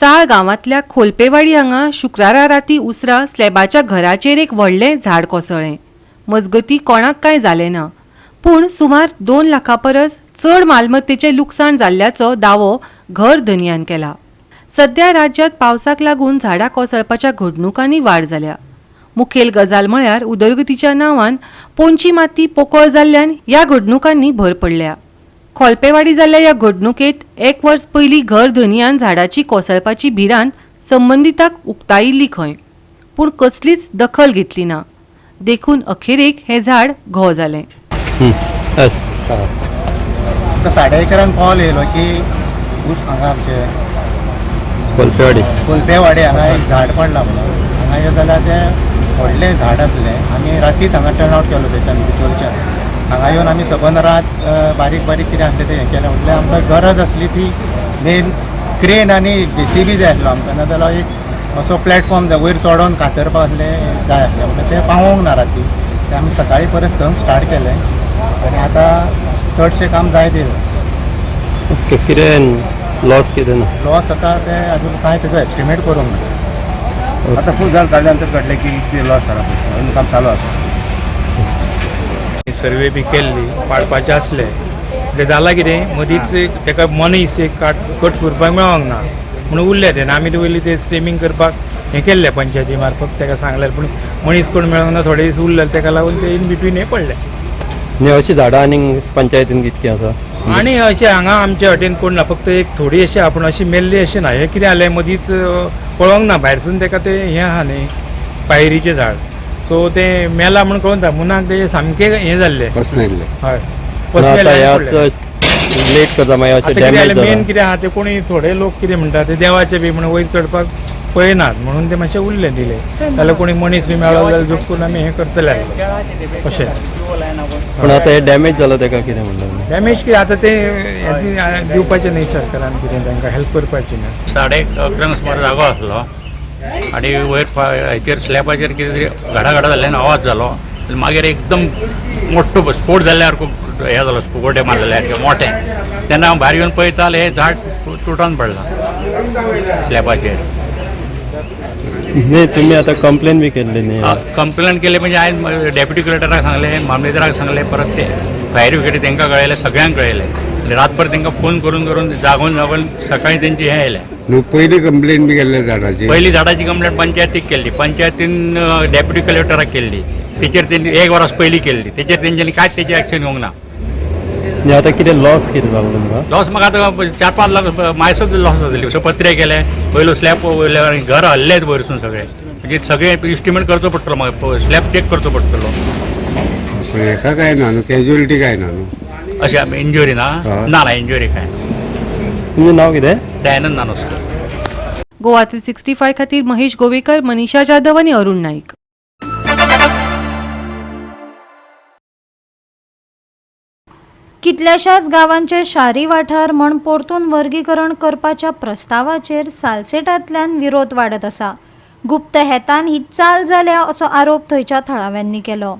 साळ गांवांतल्या खोलपेवाडी हांगा शुक्रारा राती उसरा स्लॅबाच्या घराचेर एक व्हडलें झाड कोसळ्ळें. मजगतीं कोणाक कांय जालें ना, पूण सुमार 2 लाखां परस चड मालमत्तेचें लुकसाण जाल्ल्याचो दावो घर धनियान केला. सध्या राज्यांत पावसाक लागून झाडां कोसळपाच्या घडणुकांनी वाड जाल्या. मुखेल गजाल म्हळ्यार उदरगतीच्या नांवान पोंची माती पोकळ जाल्ल्यान ह्या घडणुकांनी भर पडल्या. खोलपेवाडी जाल्ल्या ह्या घडणुकेंत 1 वर्स पयलीं घर धनियान झाडाची कोसळपाची भिरांत संबंदिताक उक्तायिल्ली खंय, पूण कसलीच दखल घेतली ना. देखून अखेरेक हें झाड घोव जालें. 11:30 कॉल येयलो की हांगा आमचे कोलपेवाडी हांगा एक झाड पडला म्हणून. हांगा येयलो जाल्यार तें व्हडलें झाड आसलें. आमी रातीच हांगा टर्न आवट केलो थंयच्यान भितरच्यान. हांगा येवन आमी सबंद रात बारीक बारीक कितें आसलें तें हें केलें. म्हटल्यार आमकां गरज आसली ती मेन क्रेन आनी JCB जाय आसलो आमकां, नाजाल्यार एक असो प्लॅटफॉर्म जाय वयर चडोवन कातरपाक आसलें जाय आसलें. म्हणल्यार तें पावोंक ना राती. तें आमी सकाळीं परत संक स्टार्ट केलें आनी आतां चडशें काम जायत येयलें. ओके, कितें लॉस कितें ना? लॉस आतां तें अजून कांय तेजो एस्टिमेट करूंक ना. आता फूल झाड काढल्यानंतर कळलें की किती लॉस जाला पळय. अजून काम चालू आसा. सर्वे बी केल्ली पाडपाचें आसलें तें जालां कितें मदींच ताका मनीस एक कट करपाक मेळोंक ना म्हणून उरलें तें. आमी ते वयली तें स्ट्रिमींग करपाक हें केल्लें पंचायती मार्फत ताका सांगल्यार, पूण मनीस कोण मेळोंक ना. थोडे दीस उरले ताका लागून तें इन बिटवीन हें पडलें. आनी अशीं झाडां आनीक पंचायतीन कितकीं आसा? आनी अशें हांगा आमच्या वाटेन कोण ना, फक्त एक थोडी अशी आहा, पूण अशी मेल्ली अशें ना. हें कितें जालें मदींच पळोवंक ना भायरसून ताका तें हें आहा न्ही पायरीचें झाड, सो तें मेला म्हूण कळून ना. मुनाक तें सामकें हें जाल्लें. हय लेट करता मागीर अशें डॅमेज मेन कितें आहा तें कोणी थोडे लोक कितें म्हणटा ते देवाचें बी म्हणून वयर चडपाक पळयनात म्हणून तें मातशें उरलें दिलें. जाल्यार कोणी मनीस बी मेळ्ळो जाल्यार जोपून आमी हें करतले अशें. पूण आतां हें डॅमेज जालो ताका कितें म्हणटा? डॅमेज कितें आतां तें दिवपाचें न्ही सरकारान, कितें तांकां हेल्प करपाची ना. 11:30 सुमार जागो आसलो आनी वयर हेचेर स्लॅबाचेर कितें तरी घडा जाल्ल्यान आवाज जालो. मागीर एकदम मोठो स्फोट जाल्ल्यार खूब हें जालो, स्फोटे मारलेल्यार मोठें. तेन्ना हांव भायर येवन पळयता जाल्यार हें झाड तुटोन पडलां स्लॅबाचेर. न्ही तुमी आतां कंप्लेन बी केल्ली न्ही? कंप्लेन केली म्हणजे हांवें डेप्युटी कलेक्टराक सांगलें, मामलेदाराक सांगलें, परत ते फायर ब्रिगेडी तांकां कळयलें, सगळ्यांक कळयलें. रातभर तांकां फोन करून जागोन सकाळीं तेंची हें येयलें. पयली कंप्लेन बी केल्ले झाडाची? पहिली झाडाची कंप्लेंट पंचायतीक केल्ली. पंचायतीन डेप्युटी कलेक्टराक केल्ली. तेचेर तेंची 1 वरास पयलीं केल्ली. तेचेर तेंच्यांनी कांयच तेचेर एक्शन घेवंक ना. आतां कितें लॉस कितें जालो तुमकां? लॉस म्हाका आतां 4-5 लाख मायसोच लॉस जातली. सो पत्रे केले, पयलो स्लॅब वयल्यार घर हल्लेत वयरसून सगळे. म्हणजे सगळे इस्टिमेट करचो पडटलो, म्हाका स्लॅब चॅक करचो पडटलो. हेका काय ना न्हू, कॅज्युअलिटी काय ना न्हू? अशें आमी इंजुरी ना ना इंजुरी काय. तुमचें नांव कितें? दयानंद नानोस्कर. गोवा 365 खातीर महेश गोवेकर, मनीषा जाधव आनी अरुण नाईक. कितल्याशाच गांवांचे शारी वाठार म्हण परतून वर्गीकरण करपाच्या प्रस्तावाचेर सालसेटांतल्यान विरोध वाडत आसा. गुप्त हेतान ही चाल जाल्या असो आरोप थंयच्या थळाव्यांनी केलो.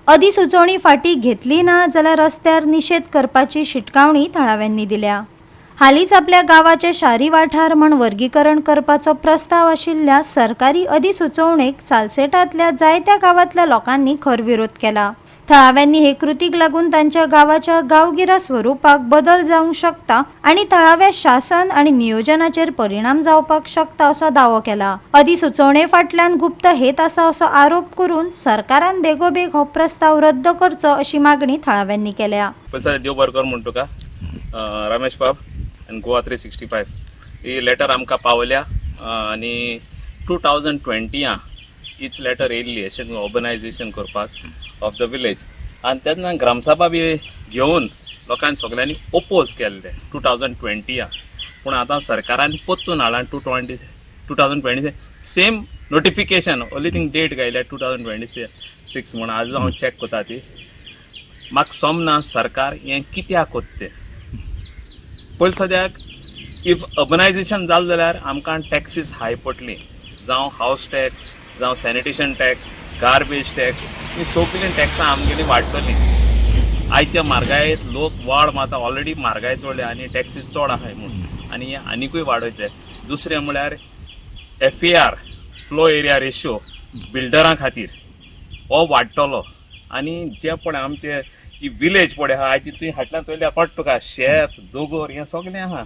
अधिसुचोवणी फाटीं घेतली ना जाल्यार रस्त्यार निशेध करपाची शिटकावणी थळाव्यांनी दिल्या. हालींच आपल्या गांवाचे शारी वाठार म्हण वर्गीकरण करपाचो प्रस्ताव आशिल्ल्या सरकारी अधिसुचोवणेक सालसेटांतल्या जायत्या गांवांतल्या लोकांनी खर विरोध केला. थळाव्यांनी हे कृतीक लागून तांच्या गांवाच्या गांवगिऱ्या स्वरुपाक बदल जावंक शकता आनी थळाव्या शासन आनी नियोजनाचेर परिणाम जावपाक शकता असो दावो केला. अधिसुचोवणे फाटल्यान गुप्त हेत आसा असो आरोप करून सरकारान बेगोबेग हो प्रस्ताव रद्द करचो अशी मागणी थळाव्यांनी केल्या. देव बरें कर म्हणटा तुका रमेश बाब आनी गोवा 365 ही लेटर आमकां पावल्या आनी 2020 हीच लेटर येयल्ली अशें ऑर्गनायझेशन करपाक ऑफ द विलेज. आनी तेन्ना ग्रामसभा बी घेवन लोकांनी सगळ्यांनी ओपोज केल्ले 2020. पूण आतां सरकारान परतून हाडला 2020 same notification only thing date घायल्या 2026 म्हणून. आज हांव चॅक कोता ती म्हाका समना सरकार हें कित्याक कोत्ता तें. पयलीं सद्याक इफ अर्बनायझेशन जालें जाल्यार आमकां टॅक्सीस हाय पडटली, जावं हावस टॅक्स, जावं सॅनिटेशन टॅक्स, गार्बेज टॅक्स, ही सगळीं टॅक्सां आमगेली वाडटली. आयच्या म्हारगायेंत लोक वाड माता ऑलरेडी म्हारगाय चडल्या आनी टॅक्सीस चड आहाय म्हणून आनी हे आनिकूय वाडयतले. दुसरें म्हळ्यार FAR फ्लो एरिया रेशियो बिल्डरां खातीर हो वाडटलो आनी जे पळय आमचे ही विलेज पळय आहा आयज तुवें हाटल्यान चोयल्यार कळटा तुका शेत दोंगर हें सगळें आहा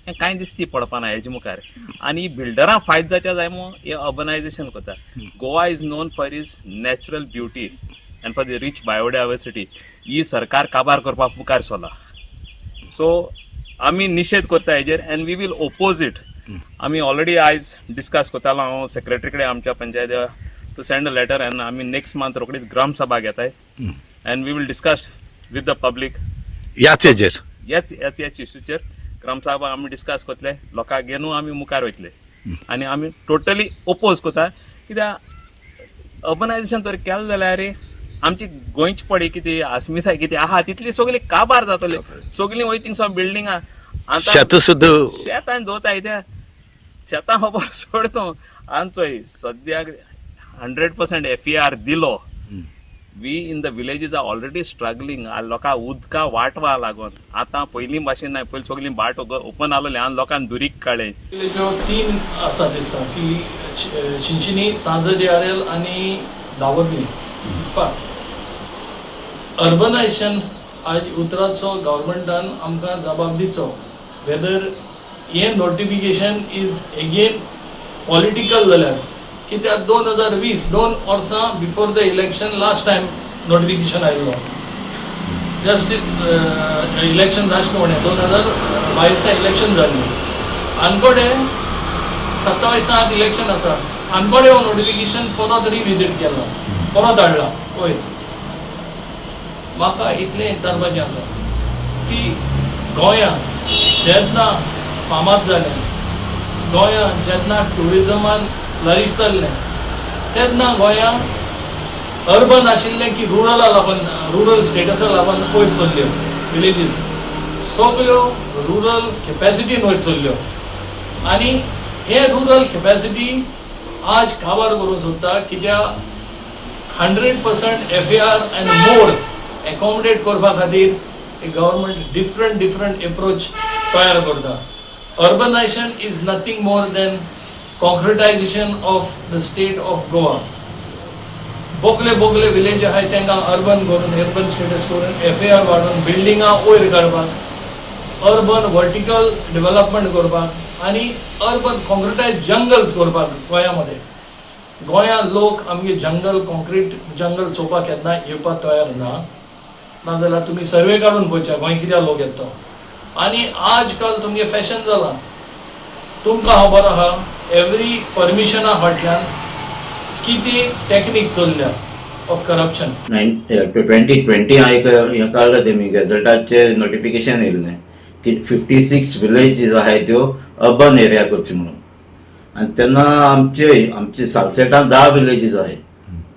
हें कांय दिसती पडपाना हेजे मुखार आनी बिल्डरां फायद जावचे जाय म्हूण हें अर्बनायजेशन करता. Goa is known for is natural beauty and for the rich biodiversity ही सरकार काबार करपाक मुखार सरला. सो आमी निशेध करता हेजेर and we will oppose it. आमी ऑलरेडी आयज डिस्कस करतालो हांव सेक्रेटरी कडेन आमच्या पंचायती to send a letter and आमी नेक्स्ट मंथ रोखडीच ग्राम सभा घेताय and we will discuss with the public याच हेजेर ह्याच इश्यूचेर ग्रामसभा आमी डिस्कस करतले लोकांक घेवन आमी मुखार वयतले आनी आमी टोटली ओपोज करता कित्याक अर्बनायजेशन तर केलें जाल्यार आमची गोंयची पडे कितें अस्मिताय कितें आहा तितली सगळी काबार जातली. सगळीं वय थिंगसा बिल्डिंगां शेत सुद्दां शेतान दवरताय त्या शेतां खबर सोडतो आमचोय सद्याक 100% FAR दिलो. We in the villages are already struggling. लोकांक उदका वाटवा लागून आतां पयलीं भाशेन ना पयलीं सगळीं बाट ओपन आहलोलें आनी लोकांक दुरीक काडलें. ज्यो 3 आसा दिसता की चिंचिनी सांजर DRL आनी दावरली अर्बनायजेशन आज उतराचो गव्हर्मेंटान आमकां जबाब दिवचो वेदर हें नोटिफिकेशन इज एगेन पॉलिटिकल जाल्यार कित्याक 2020 2 वर्सां before the election last time notification आयिल्लो जस्ट इलेक्शन लास्ट म्हणे 2022 इलेक्शन जाल्ली आनकोडे 27 इलेक्शन आसा आनकोडे हो नोटिफिकेशन परत रिविजीट केला परत हाडला. वयर म्हाका इतलें विचारपाचें आसा की गोंयांत जेन्ना फामाद जालें गोंयांत जेन्ना ट्युरिजमान फ्लरीश जाल्लें तेन्ना गोंयांत अर्बन आशिल्लें की रुरला लागून रुरल स्टेटसा लागून वयर सरल्यो विलेजीस सगळ्यो रुरल कॅपॅसिटीन वयर सरल्यो आनी हे रुरल कॅपॅसिटी आज काबार करूंक सोदता कित्याक 100% FAR एंड मोर एकोमोडेट करपा खातीर गव्हर्मेंट डिफरंट एप्रोच तयार करता. Urbanization is nothing more than concretization of the state of Goa. बोगले विलेज आहाय तांकां अर्बन करून अर्बन स्टेटस करून FAR वाडोवन बिल्डिंगां वयर काडपाक अर्बन वर्टिकल डेव्हलपमेंट करपाक आनी अर्बन कॉन्क्रिटायज जंगल्स करपाक गोंया मध्ये. गोंयांत लोक आमगे जंगल कॉन्क्रीट जंगल चोवपाक केन्ना येवपाक तयार ना नाजाल्यार तुमी सर्वे काडून पळोवच्या गोंय कित्याक लोक येता. आनी आज काल तुमगे फॅशन जाला तुमकां खबर आहा एवरी परमिशना फाटल्यान कितें टॅक्नीक चल्ल्या ऑफ करप्शन. 2020 हें काडलें तेमी गॅझेटाचे नोटिफिकेशन येयल्लें की 56 विलेजीस आहाय त्यो अर्बन एरिया करची म्हणून आनी तेन्ना आमचे सालसेटान 10 विलेजीस आहाय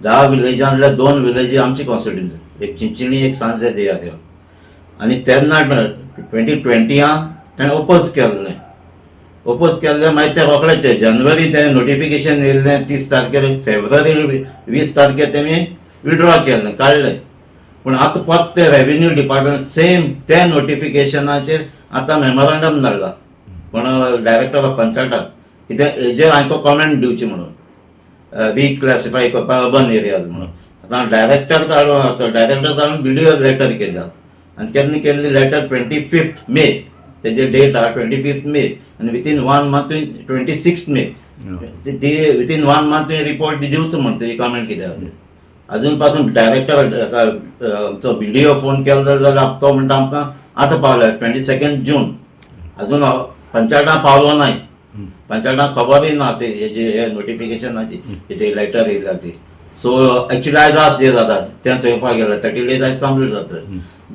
10 विलेजांतल्या 2 विलेजी आमची कॉन्स्टिट्युन्सी एक चिंचिणी एक सांजे DRL आनी तेन्ना 2020 ताणें ओपोज केल्लें मागीर ते रोखडेच जानेवारी तें नोटिफिकेशन येयल्लें 30 तारखेर फेब्रुवारी 20 तारखेर तेमी विड्रॉ केल्लें काडलें. पूण आतां फक्त ते रेव्हेन्यू डिपार्टमेंट सेम त्या नोटिफिकेशनाचेर आतां मेमोरंडम धाडला पूण डायरेक्टर ऑफ पंचायताक कित्याक हेजेर हांवें कॉमेंट दिवची म्हणून रिक्लासिफाय करपाक अर्बन एरियाज म्हणून. आतां डायरेक्टर काडून BDO लेटर केल्या आनी केन्ना केल्ली लेटर 25 मे तेजे डेट आहा 25 मे आनी विथीन 1 मंथ 26 मे विथीन 1 मंथ तुवें रिपोर्ट दिवचो म्हणटा तेजी कॉमेंट कित्याक अजून पासून डायरेक्टर आमचो BDO फोन केलो जाल्यार तो म्हणटा आमकां आतां पावल्या 22 जून अजून पंचायतां पावलो नाय. पंचायतांक खबरूय ना ते हेजे नोटिफिकेशनाची कितें लेटर येयल्या ती. सो एक्चुअली आयज लास्ट डे जाता तें चोवपाक गेल्यार 30 days आयज कंप्लीट जाता.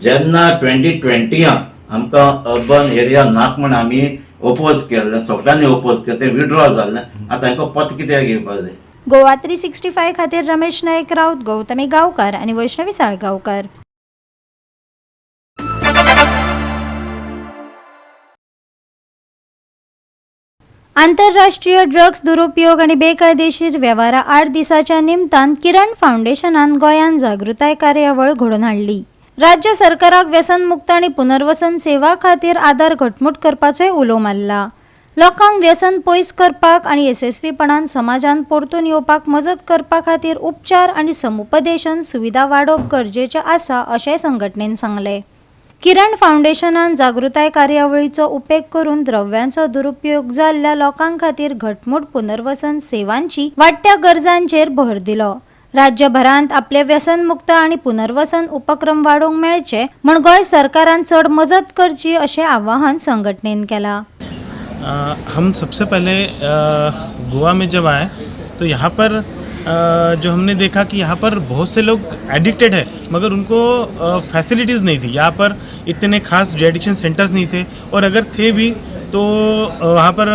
जेन्ना 2020 आमकां अर्बन एरिया नाक म्हण आमी ओपोज केल्लें सगळ्यांनी ओपोज केलें तें विड्रॉ जाल्लें आतां तांकां पत कित्याक घेवपाक जाय. गोवा 365 खातीर रमेश नायक राऊत गौतमी गांवकार आनी वैष्णवी साळगांवकार. आंतरराष्ट्रीय ड्रग्स दुरुपयोग आनी बेकायदेशीर वेव्हारा 8 दिसाच्या निमतान किरण फाउंडेशनान गोंयान जागृताय कार्यावळ घडोवन हाडली. राज्य सरकाराक व्यसनमुक्त आनी पुनर्वसन सेवा खातीर आदार घटमूट करपाचोय उलो मारला. लोकांक व्यसन पयस करपाक आनी येसस्वीपणान समाजान परतून येवपाक मजत करपा खातीर उपचार आनी समुपदेशन सुविधा वाडोवप गरजेचें आसा अशें संघटनेन सांगलें. किरण फाउंडेशनान जागृताय कार्यावळीचो उपेग करून द्रव्यांचो दुरुपयोग जाल्ल्या लोकां खातीर घटमूट पुनर्वसन सेवांची वाडट्या गरजांचेर भर दिलो. राज्यभरांत आपले व्यसनमुक्त आनी पुनर्वसन उपक्रम वाडोवंक मेळचे म्हण गोंय सरकारान चड मजत करची अशें आवाहन संघटनेन केलां. हम सबसे पहले गोवा में जब आए तो यहाँ पर जो हमने देखा कि यहाँ पर बहुत से लोग एडिक्टेड है मगर उनको फैसिलिटीज़ नहीं थी. यहाँ पर इतने खास डी एडिक्शन सेंटर्स नहीं थे और अगर थे भी तो वहाँ पर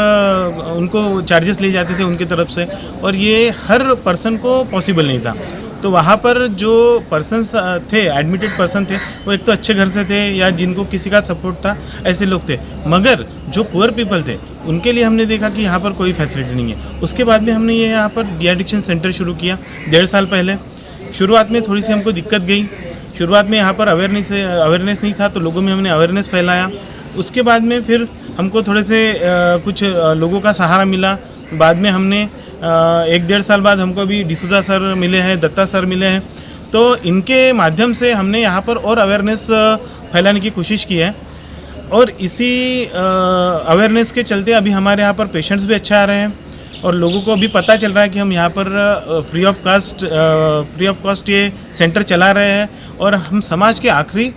उनको चार्जेस लिए जाते थे उनकी तरफ से और ये हर पर्सन को पॉसिबल नहीं था. तो वहाँ पर जो पर्सन्स थे एडमिटेड पर्सन थे वो एक तो अच्छे घर से थे या जिनको किसी का सपोर्ट था ऐसे लोग थे, मगर जो पुअर पीपल थे उनके लिए हमने देखा कि यहाँ पर कोई फैसिलिटी नहीं है. उसके बाद में हमने ये यहाँ पर डी एडिक्शन सेंटर शुरू किया 1.5 साल पहले. शुरुआत में थोड़ी सी हमको दिक्कत गई. शुरुआत में यहाँ पर अवेयरनेस नहीं था तो लोगों में हमने अवेयरनेस फैलाया. उसके बाद में फिर हमको थोड़े से कुछ लोगों का सहारा मिला. बाद में हमने 1-1.5 साल बाद हमको अभी डिसूजा सर मिले हैं, दत्ता सर मिले हैं, तो इनके माध्यम से हमने यहाँ पर और अवेयरनेस फैलाने की कोशिश की है. और इसी अवेयरनेस के चलते अभी हमारे यहाँ पर पेशेंट्स भी अच्छा आ रहे हैं और लोगों को अभी पता चल रहा है कि हम यहाँ पर फ्री ऑफ कॉस्ट ये सेंटर चला रहे हैं और हम समाज के आखिरी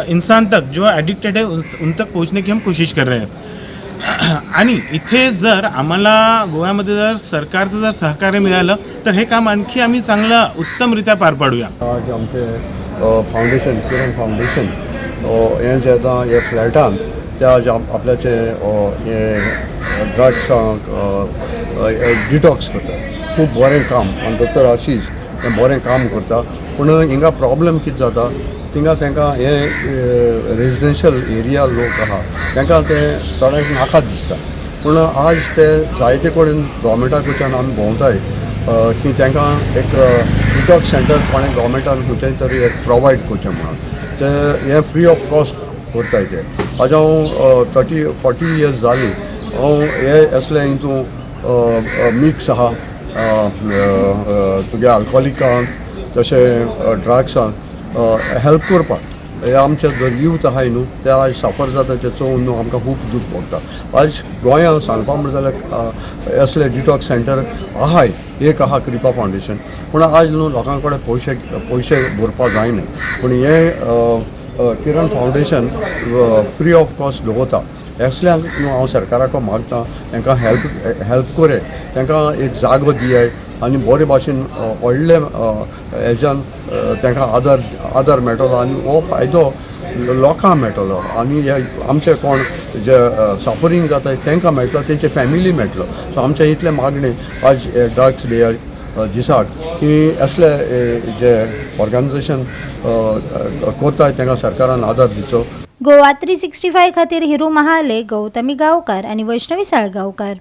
इंसान तक जो ॲडिक्टेड आहे उन तक पोहोचने की हम कोशिश कर रहे हैं. आणि इथे जर आम्हाला गोव्यामध्ये जर सरकारचं जर सहकार्य मिळालं तर हे काम आणखी आम्ही चांगलं उत्तमरित्या पार पाडूया. आज आमचे फाउंडेशन किरण फाउंडेशन हें जें आतां हे फ्लॅटान त्या आपल्याचे हे ड्रग्सांक डिटॉक्स करता खूब बरें काम आनी डॉक्टर आशीश हें बरें काम करता. पूण हिंगा प्रॉब्लम कितें जाता तांकां हे रेजिडेंशियल एरिया लोक आहा तांकां ते थोड्यांक नाका दिसता. पूण आज ते जायते कडेन गव्हर्मेंटा कडच्यान आमी भोंवताय की तांकां एक डिटॉक्स सेंटर कोणें गव्हर्मेंटान खंयच्याय तरी एक प्रोवायड करचें म्हणून ते हे फ्री ऑफ कॉस्ट करताय ते. आज हांव 30-40 इयर्स जालीं हांव हे असले हितून मिक्स आहा तुगे अल्कोहोलिकांक तशें ड्रग्सांक हेल्प करपाक. हे आमचे जो यूथ आहाय न्हू ते आज सफर जाता ते चोवन न्हू आमकां खूब दूख पडटा. आज गोंयांत सांगपा म्हणटा जाल्यार असले डिटॉक्स सेंटर आहाय. एक आहा कृपा फाउंडेशन पूण आज न्हू लोकां कडेन पयशे भरपा जायना. पूण हे किरण फाउंडेशन फ्री ऑफ कॉस्ट दवरता. असल्यांक न्हू हांव सरकाराक मागता तांकां हेल्प करे, तांकां एक जागो दियाय आनी बरे भाशेन व्हडले हेज्यान तांकां आदार मेळटलो आनी हो फायदो लोकांक मेळटलो आनी हे आमचे कोण जे सफरींग जाता तांकां मेळटलो, तेंचे फॅमिली मेळटलो. सो आमचे इतले मागणे आज ड्रग्स डे दिसाक की असले जे ऑर्गनायझेशन करताय तांकां सरकारान आदार दिवचो. गोवा 365 खातीर हिरू महाले, गौतमी गांवकार आनी वैष्णवी साळगांवकार.